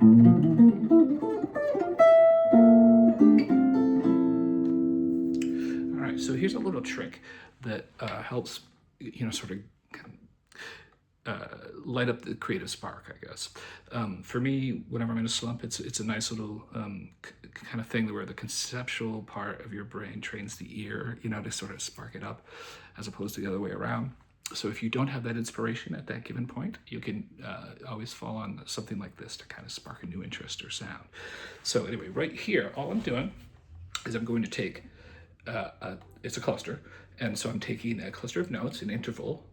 All right, so here's a little trick that helps, sort of light up the creative spark, I guess. For me, whenever I'm in a slump, it's a nice little kind of thing where the conceptual part of your brain trains the ear, to sort of spark it up, as opposed to the other way around. So if you don't have that inspiration at that given point, you can always fall on something like this to kind of spark a new interest or sound. So anyway, right here, all I'm doing is I'm going to take, it's a cluster, and so I'm taking a cluster of notes, an interval,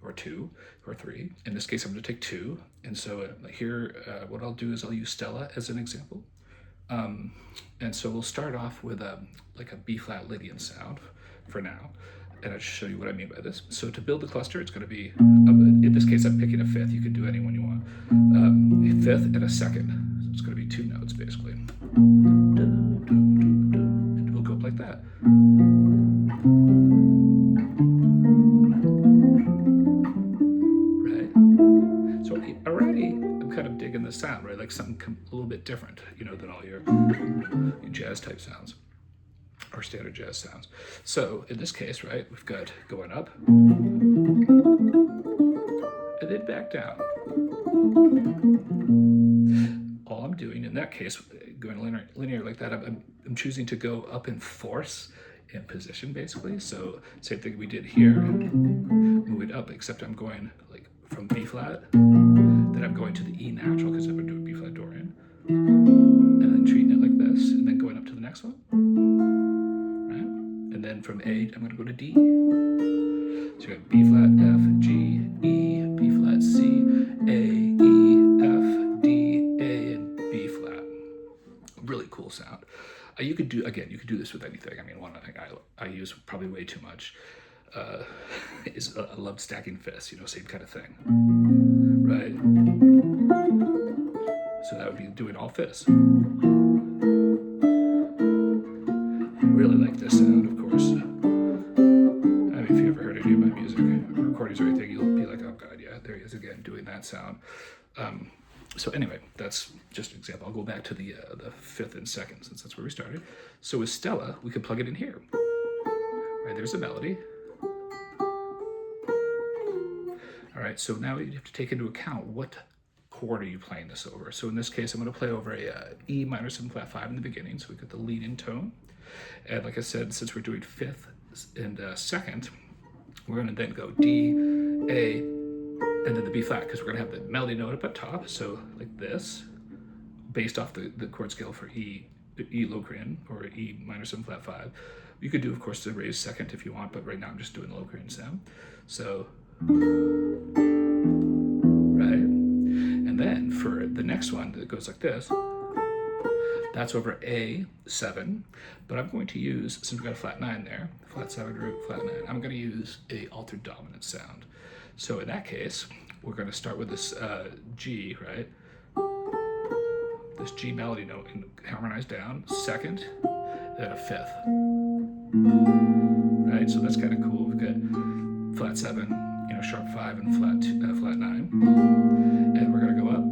or two, or three. In this case, I'm going to take two. And so here, what I'll do is I'll use Stella as an example. And so we'll start off with like a B-flat Lydian sound for now. And I'll show you what I mean by this. So to build the cluster, it's going to be, in this case, I'm picking a fifth. You can do any one you want. A fifth and a second. So it's going to be two notes, basically. We'll go up like that. Already, I'm kind of digging the sound, right? Like something a little bit different, than all your jazz type sounds or standard jazz sounds. So in this case, right, we've got going up and then back down. All I'm doing in that case, going linear like that, I'm choosing to go up in force in position, basically. So same thing we did here, move it up, except I'm going like from B flat, then I'm going to the E natural because I'm going to do a B flat Dorian, and then treating it like this, and then going up to the next one, right? And then from A, I'm going to go to D. So you got B flat, F, G, E, B flat, C, A, E, F, D, A, and B flat. Really cool sound. You could do this with anything. I mean, one thing I use probably way too much is I love stacking fifths, same kind of thing, right? So that would be doing all fifths. Really like this sound, of course. I mean, if you ever heard any of my music, recordings or anything, you'll be like, oh God, yeah, there he is again doing that sound. So anyway, that's just an example. I'll go back to the fifth and second, since that's where we started. So with Stella, we could plug it in here. Right, there's a melody. All right, so now you have to take into account what chord are you playing this over. So in this case, I'm going to play over a E minor 7 flat 5 in the beginning, so we get the lead in tone. And like I said, since we're doing fifth and second, we're going to then go D, A, and then the B flat, because we're going to have the melody note up at top, so like this, based off the chord scale for E Locrian, or E minor 7 flat 5. You could do, of course, the raised second if you want, but right now I'm just doing the Locrian sound. So, right? And then for the next one that goes like this, that's over A7, but I'm going to use, since we've got a flat 9 there, flat 7 root, flat 9, I'm going to use a altered dominant sound. So in that case, we're going to start with this G, right? This G melody note and harmonize down, second, then a fifth. Right, so that's kind of cool. We've got flat 7, sharp 5, and flat 9. And we're going to go up.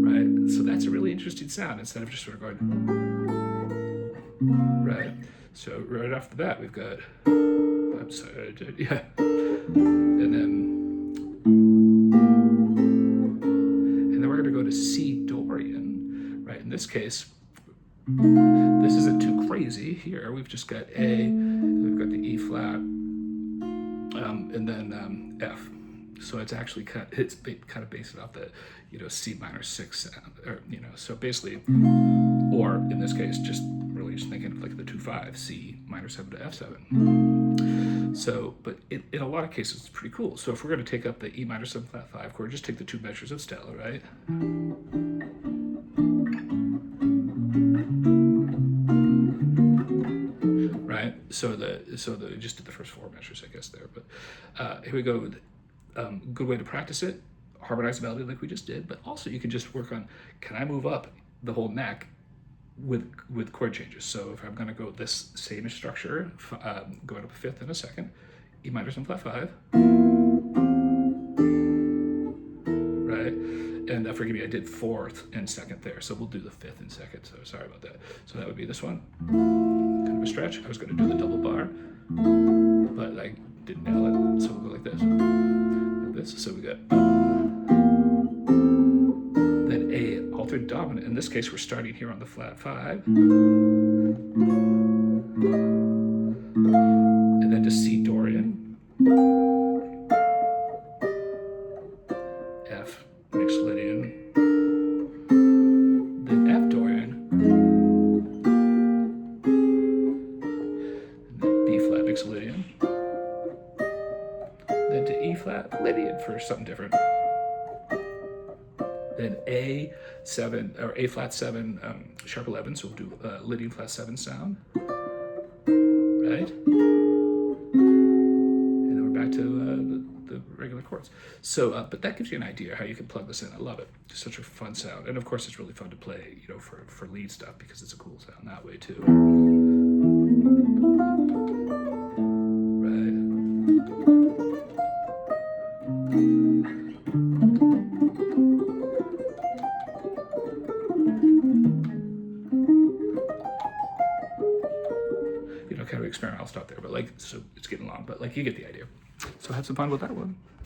Right, so that's a really interesting sound instead of just sort of going. Right, so right off the bat, we've got. I'm sorry, yeah. And then we're going to go to C Dorian, right? In this case, this isn't too crazy. Here we've just got A, we've got the E flat, and then F. So it's actually kind of based off the C minor 6 sound, or so basically, or in this case, just really just thinking of like the 2/5 C minor 7 to F7. So, but in a lot of cases, it's pretty cool. So if we're going to take up the E minor 7 flat 5 chord, just take the two measures of Stella, right? Right. So just did the first four measures, I guess there. But here we go. Good way to practice it. Harmonize the melody like we just did, but also you can just work on, can I move up the whole neck with chord changes? So if I'm going to go this same structure, going up a fifth and a second, E minor 7 flat 5, right? And forgive me, I did 4th and 2nd there, so we'll do the 5th and 2nd, so sorry about that. So that would be this one, kind of a stretch. I was going to do the double bar, but I didn't nail it, so we'll go like this. So we got then A altered dominant. In this case, we're starting here on the flat 5, and then to C Dorian, F mixed Lydian, then F Dorian, and then B flat mixed Lydian, then to E flat Lydian for something different. Then A7 or A flat 7 sharp 11, so we'll do Lydian flat 7 sound, right? And then we're back to the regular chords. So, but that gives you an idea how you can plug this in. I love it. It's such a fun sound, and of course, it's really fun to play, you know, for lead stuff because it's a cool sound that way too. Right. You know, kind of experiment. I'll stop there, but like, so it's getting long, but like, you get the idea. So have some fun with that one.